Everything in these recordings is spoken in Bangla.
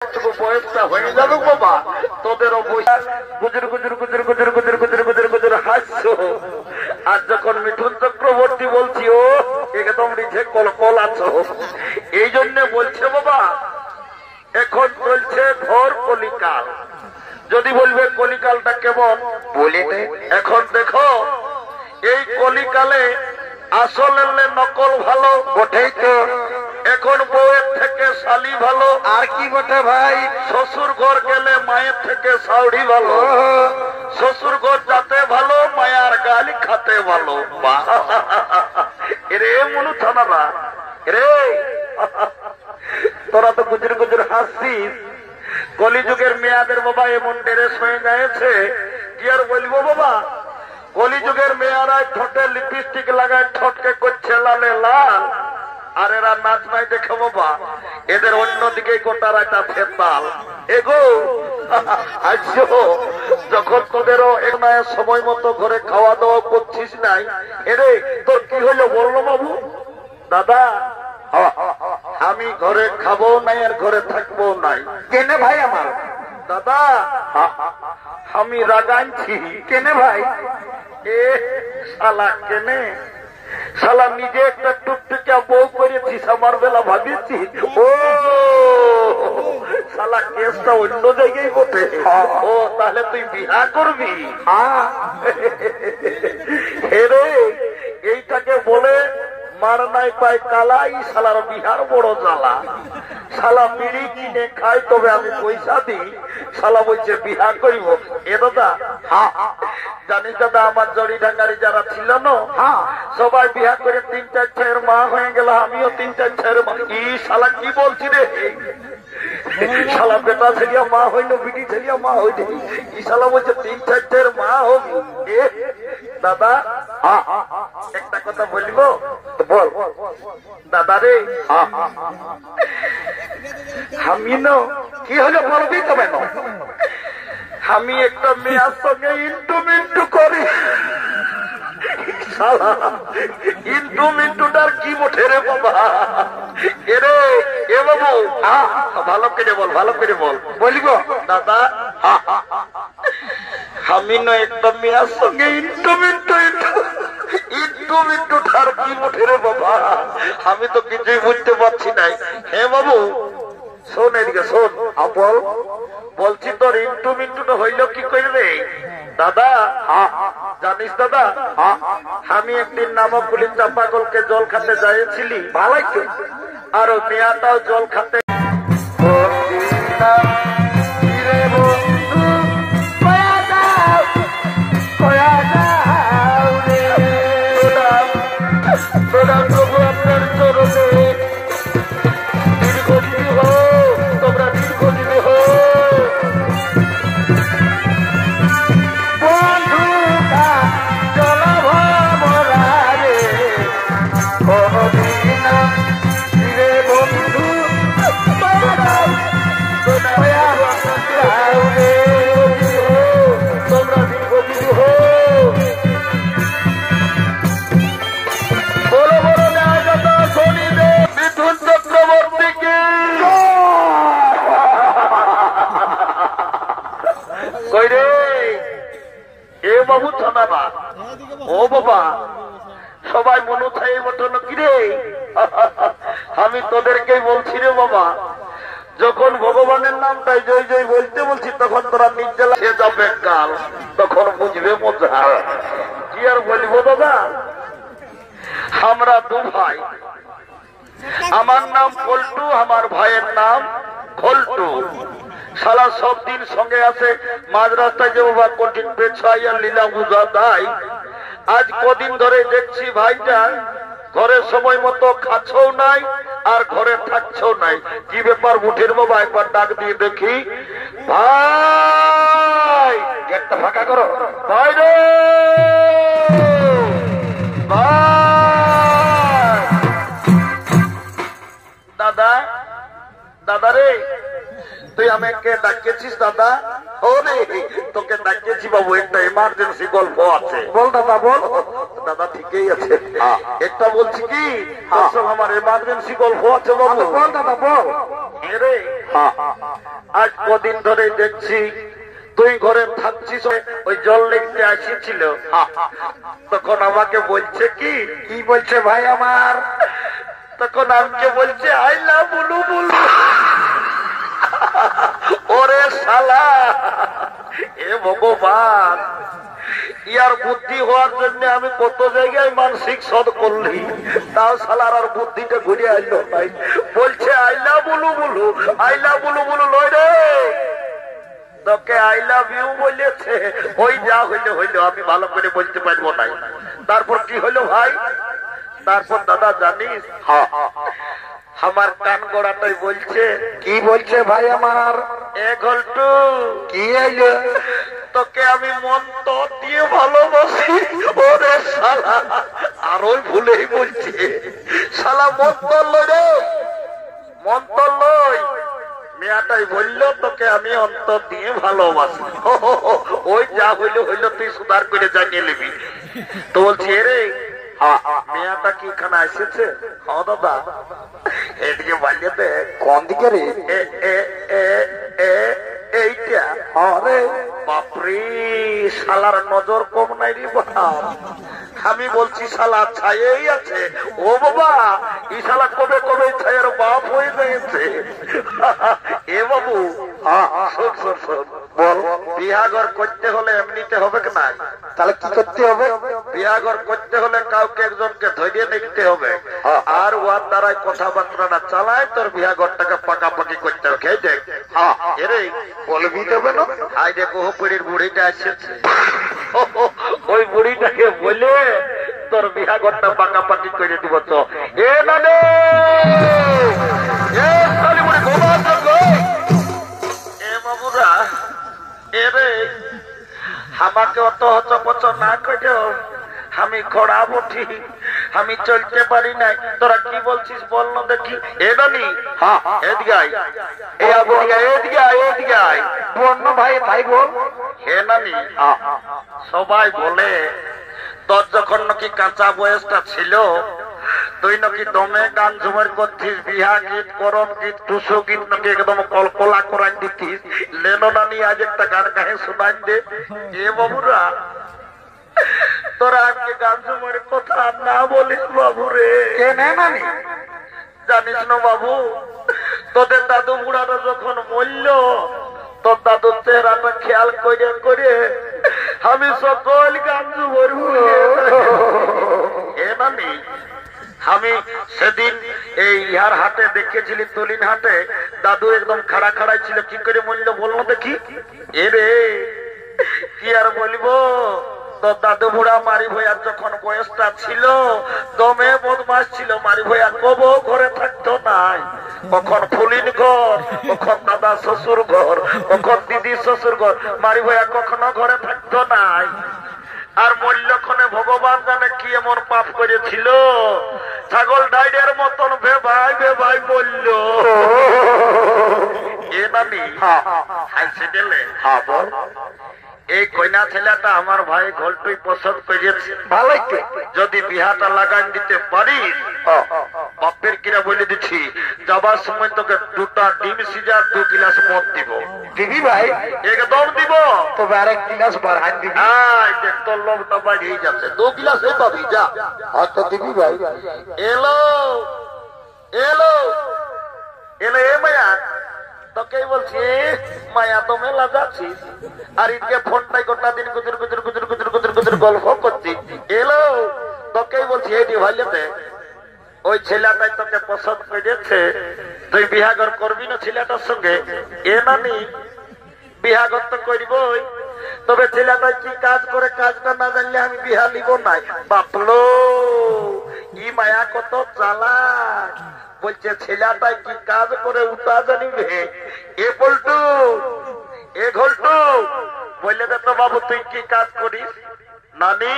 বয়সটা হয়ে যাবে বাবা, তোদেরও গুজর গুজর গুজর গুজর গুজর গুজর গুজর গুজর হাসছো। আর যখন মিঠুন চক্রবর্তী বলছি ও একদম রিঝে কলকল আছো, এই জন্য বলছে বাবা এখন চলছে ঘোর কলিকাল। যদি বলবে কলিকালটা কেমন বলে এখন দেখো, এই কলিকালে আসলের নকল ভালো বটেই তো। এখন বউয়ের থেকে শালি ভালো, আর কি বটে ভাই, শ্বশুর ঘর গেলে মায়ের থেকে শাউড়ি ভালো। শ্বশুর ঘর যাতে ভালো, মায়ার গালি খাতে ভালো। রে মনু থানারা রে, তোরা তো গুজর গুজর হাসছিস। কলিযুগের মেয়াদের বাবা এমন ড্রেস হয়ে গেছে কি আর বলবো বাবা। কলিযুগের মেয়েরা ঠোঁটে লিপস্টিক লাগায় ঠোঁটকে করছে লালে লাল, আর এরা নাচ নাই দেখে বাবা এদের অন্যদিকে গোটা রায়টা ফেতাল। এগো আজও যখন তোদেরও এক সময় মতো ঘরে খাওয়া দাওয়া করছিস নাই, এরে তোর কি হইলো বললো বাবু? দাদা আমি ঘরে খাবো নাই আর ঘরে থাকবো নাই। কেনে ভাই আমার? দাদা আমি রাগাইছি। কেনে ভাই? এ শালা কেনে, শালা নিজে একটা টুকটুকা বউ করেছিস, আমার বেলা ভাবিছি ও শালা কেসটা অন্য জায়গায় বটে। ও তাহলে তুই বিয়া করবি? হেরে এইটাকে বলে মার নাই পায় কালাই, শালার বিহার বড় জ্বালা। শালা বিড়ি কিনে খাই তবে আমি পয়সা দিই, শালা বলছে বিহা করিব। এ দাদা জানিস দাদা, আমার জড়ি ডাঙ্গারি যারা ছিল না সবাই বিহা করে 3-4 ছেলের মা হয়ে গেল, আমিও 3-4 ছেলের মা। ই শালা কি বলছি রে, শালা বেটা ছেলিয়া মা হইল, বিটি ছেলিয়া মা হইল, ই শালা বলছে 3-4 ছেলের মা হবি। এ দাদা একটা কথা বলবো? বল দাদা রে। আমি ন কি হলো বলবি তবে না, আমি একটা মেয়ের সঙ্গে ইন্টু মিন্টু করি। ইন্টু মিন্টুটার কি মোটে রে বাবা। এরে এ বাবু ভালো করে বল, ভালো করে বল। বলিব দাদা আমি ন একটা মেয়ের সঙ্গে ইন্টু মিন্টু ইন্টু মিন্টুটার কি মোটে রে বাবা, আমি তো কিছুই বুঝতে পারছি নাই। হে বাবু শোন এদিকে শোন, বল। বলছি তোর ইন্টু মিন্টুটা হইল কি করে রে দাদা? জানিস দাদা, আমি একদিন নামকুলি চাপাকলকে জল খাতে যাইছিলি, ভালাই তো, আর ওই মেয়াটাও জল খাতে। ও বাবা সবাই মনে থাকে মতন কি রে, আমি তোদেরকেই বলছি রে বাবা, যখন ভগবানের নামটাই জয় জয় বলতে বলছি তখন তোরা নির্জলা সে যাবে কাল, তখন বুঝবে মজা। কি আর বলবো দাদা, আমরা দু ভাই, আমার নাম পল্টু, আমার ভাইয়ের নাম খোলটু। সারা সব দিন সঙ্গে আছে, মাঝ রাস্তায় যে বাবা কঠিন পেছাই আর লীলা বুঝা দেয়। আজ কদিন ধরে দেখছি ভাইটা ঘরে সময় মতো খাচ্ছও নাই আর ঘরে থাকছেও নাই। কি ব্যাপার মুঠের বাবা, একবার ডাক দিয়ে দেখি। ভাই গেটটা ফাঁকা করো, ভাই রে ভাই। দাদা দাদা রে, তুই আমাকে ডাকিয়েছিস দাদা? ওরে তোকে ডাকিয়েছি বাবু, একটা এমার্জেন্সি গল্প আছে। বল দাদা বল। দাদা ঠিকই আছে, একটা বলছি কি আমার এমার্জেন্সি গল্প আছে বাবু। বল দাদা বল। রে আজ কদিন ধরে দেখছি তুই ঘরে থাকছিস, ওই জল লেগতে আসিছিল, তখন আমাকে বলছে কি বলছে ভাই আমার, তখন আমাকে বলছে আই লাভ বুলু বুলু। ওরে শালা, এ ভগবান, ইয়ার বুদ্ধি হওয়ার জন্য আমি কত জায়গায় মানসিক সদ করলি, তাও শালার আর বুদ্ধিটা ঘুরে আসলো ভাই। বলছে আই লাভ বুলু বুলু, আই লাভ বুলু বুলু লয় রে, তোকে আই লাভ ইউ বলেছে। ওই যা হইলো হইলো, আমি ভালো করে বলতে পারবো না। তারপর কি হলো ভাই? তারপর দাদা জানিস, আমার কান গোড়াটাই বলছে কি বলছে ভাই আমার, এ ঘন্টু কি আইলো, তোকে আমি মন তো দিয়ে ভালোবাসি। ওরে শালা, আর ওই ভুলেই বলছে শালা মন তো রে, মন তো লই, মেয়াটাই বললো তোকে আমি অন্তর দিয়ে ভালোবাসি। ওই যা হইলো হইলো, তুই সুধার করে জানিয়ে নিবি। তো বলছি রে মেয়াটা কি এখানে এসেছে? হ্যাঁ দাদা। এদিকে বাড়িয়ে দে। কোন দিকে রে? এইটা। আরে বাপরে, শালার নজর কম নাই রে বাপ। আমি বলছি শালা ছায়েই আছে। ও বাবা, এই শালা কবে কবে ছায়ের বাপ হয়ে গেছে। এ বাবু শোন শোন শোন, বল। বিহাঘর করতে হলে এমনিতে হবে না, তাহলে কি করতে হবে? বিহাঘর করতে হলে কাউকে একজনকে ধরিয়ে নিতে হবে, আর ওর দ্বারাই কথাবার্তা না চালায় তোর বিহাঘরটাকে পাকাপাকি করতে হবে। খেয়ে দেখ, এরে বলবি দেবে না। আই দেখ ওহপুরের বুড়িটা আসছে, ওই বুড়িটাকে বলে তোর বিহাঘরটা পাকাপাকি করে দিব। তো এ মানে বাবুরা, এরে আমাকে অত হচপচ না করে, আমি ঘোড়া বঠি, আমি চলতে পারি নাই। তোরা কি বলছিস বল না দেখি। এ নানি, এদিকে আয়, এদিকে আয়, এদিকে আয়। বল না ভাই, ভাই বল। হে নানি, সবাই বলে তোর যখন নাকি কাঁচা বয়সটা ছিল, তুই নাকি দমে গান ঝুমার করছিস, বিহা গীত, করম গীত, টুসু গীত নাকি একদম কলকলা করাই দিতিস। লেনো নানি আজ একটা গান গায়ে শোনাই দে। এ বাবুরা, তোরা আজকে গান ঝুমার কথা না বলিস বাবু রে। নানি জানিস না বাবু, তোদের দাদু বুড়ারা যখন মরল, তোর দাদুর চেহারাটা খেয়াল করে করে আমি সকল গান ঝুমার ভুলে। এ নানি, আমি সেদিন এই ইহার হাটে দেখেছিলি, তুলিন হাটে, দাদু একদম খাড়া খাড়াই ছিল। কি করে মূল্য বললো দেখি। এরে কি আর বলবো, তোর দাদু বুড়া মারি ভইয়ার যখন বয়সটা ছিল, দমে বদমাস ছিল। মারি ভইয়া কবো ঘরে থাকতো নাই, কখন ফুলিন ঘর, কখন দাদা শ্বশুর ঘর, কখন দিদি শ্বশুর ঘর। মারি ভইয়া কখনো ঘরে থাকতো নাই। আর মূল্যক্ষণে ভগবান জানে কি এমন পাপ করেছিল, ছাগল ডাইডের মতন ভেবাই ভেবাই বলল। এ নানি হাসে গেলে, এই কইনা ছেলেটা আমার ভাই ঘলটুই পছন্দ করেছে। ভালো, যদি বিহাটা লাগান দিতে পারিস, বাপের কিরা বলে দিচ্ছি, যাবার সময় তোকে 2টা ডিম সিজার 2 গিলাস মদ দিব। দিবি ভাই? একদম দিব। তবে আরেক গিলাস বাড়ান দিবি। দেখ তোর লোভটা বাড়িয়ে যাচ্ছে, 2 গিলাস পাবি, যা। আচ্ছা দিবি ভাই। এলো এলো এলো, এ মায়া তোকেই বলছি, মায়া তো মেলা যাচ্ছিস, আর ইনকে ফোনটাই গোটা দিন গুজুর গুজুর গুজুর গুজুর গুজুর গুজুর গল্প করছি। এলো তোকেই বলছি, এটি ভাইলেতে ওই ছেলেটাই তোকে পছন্দ করেছে, তুই বিহাঘর করবি না ছেলেটার সঙ্গে? এ নানি, বিহাঘর তো করবই, তবে ছেলেটাই কি কাজ করে, কাজটা না জানলে আমি বিহা নিব নাই। বাপলো, ই মায়া কত চালাক। বলছে ছেলেটাই কি কাজ করে উঠা জানিবে। এ পল্টু, এ ঘল্টু, বললে দে তো বাবু তুই কি কাজ করিস? নানি,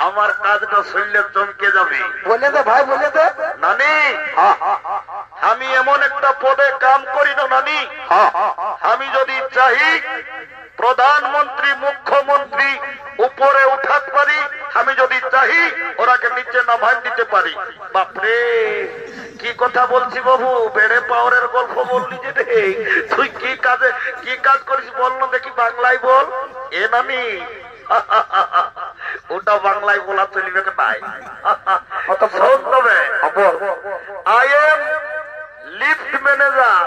আমার কাজটা শুনলে চমকে যাবে। বলে দে ভাই, বলে দে। নানি, আমি এমন একটা পদে কাম করি না নানি, আমি যদি চাই প্রধানমন্ত্রী মুখ্যমন্ত্রী উপরে উঠাতে পারি, আমি যদি চাই ওরাকে নিচে নামাই দিতে পারি। বাপরে কি কথা বলছি বাবু, বেড়ে পাওয়ারের গল্প বললি যে রে, তুই কি কাজ করিস বল না দেখি, বাংলায় বল। এ নানি ওটা বাংলায় বলা চলবে নাই, তবে আই এম লিফট ম্যানেজার,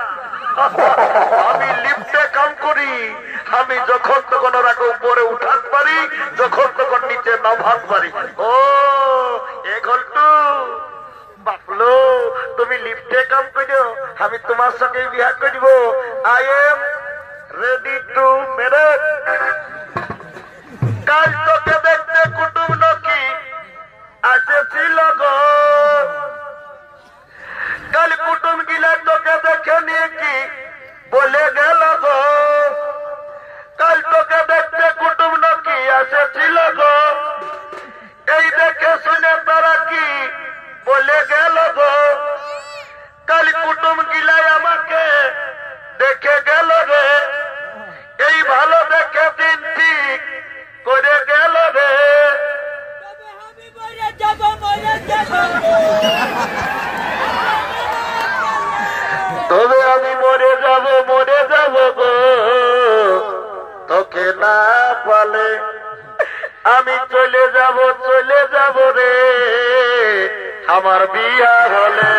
আমি লিফটে কাম করি। আমি যখন তখন ওরাকে উপরে উঠাতে পারি, যখন তখন নিচে নামাতে পারি। ও এ ঘন্টু বাপলো, তুমি লিফটে কাম করো, আমি তোমার সঙ্গে বিয়া করব। I am ready to marriage. কাল তোকে দেখতে কুটুম নাকি আসেছিল গো, কাল কুটুম গিলা তোকে দেখে নিয়ে কি বলে গেল গো, কাল তোকে দেখতে কুটুম নাকি আসেছিল গো, এই দেখে শুনে তারা কি বলে গেল গো, কাল কুটুম গিলাই আমাকে দেখে গেল রে, এই ভালো দেখে দিন ঠিক করে গেল রে। তবে আমি মরে যাব গো, তোকে না পালে আমি চলে যাব রে, আমার বিয়া হলে।